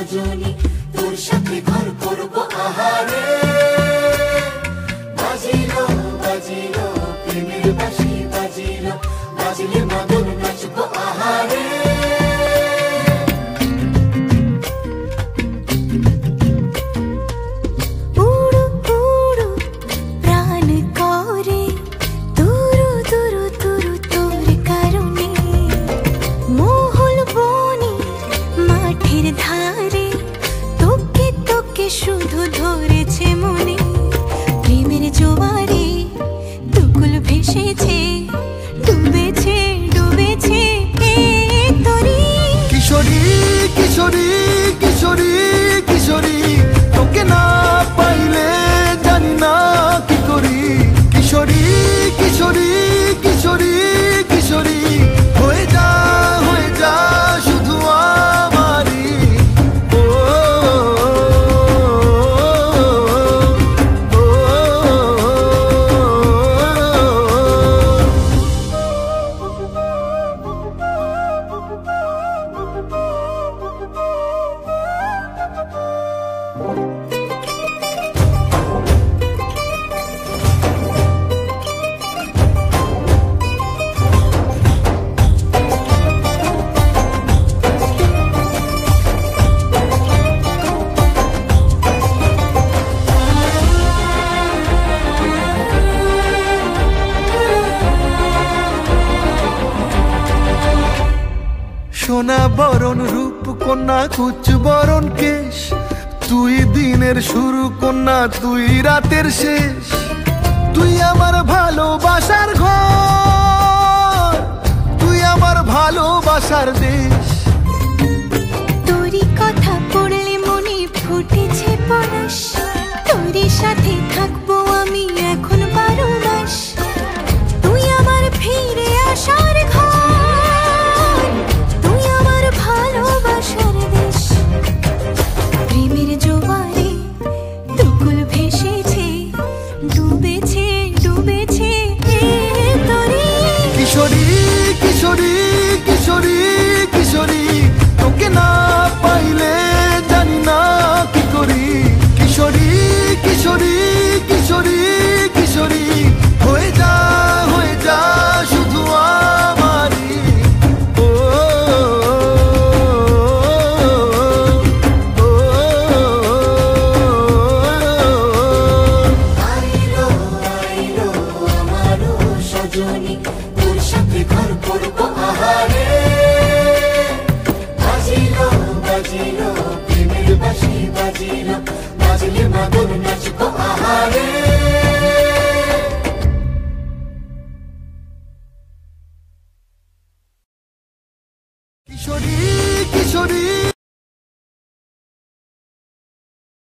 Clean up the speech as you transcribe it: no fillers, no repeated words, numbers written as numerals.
সজনী তোর সাথে ঘর করব আহারে বাজিলো বাজিলো প্রেমের বাঁশি বাজিলো বাজলে মদন নাচবো আহারে শুধু ধরেছে মনে প্রেমের জোয়ারে দুকুল ভেসেছে ডুবেছে ডুবেছে তোরে কিশোরী কিশোরী কিশোরী কিশোরী তোকে না পাইলে জানি না কি করি কিশোরী কিশোরী কিশোরী কিশোরী হয়ে যা শুধু আমারি সোনা বরণ রূপ কন্যা কুচ বরণ কেশ তুই দিনের শুরু কন্যা তুই রাতের শেষ তুই আমার ভালোবাসার ঘর তুই আমার ভালোবাসার দেশ তোরই কথা পড়লে মনে ফুটেছে পরশ তোরই সাথে থাকবো আমি এখন 12 মাস তুই আমার ফিরে আসার ঘর তুই আমার ভালোবাসার দেশ প্রেমের জোয়ারে দুকুল ভেসেছে ডুবেছে ডুবেছে তোরে কিশোরী কিশোরী কিশোরী কিশোরী তোকে না পাইলে জানি না কি করি কিশোরী কিশোরী কিশোরী কিশোরী হয়ে যা শুধু আমারি আইলো আইলো আমার সজনী তোর সাথে ঘর করব আহারে বাজিলো বাজিলো প্রেমের বাঁশি বাজিলো বাজলে মদন নাচবো আহারে কিশোরী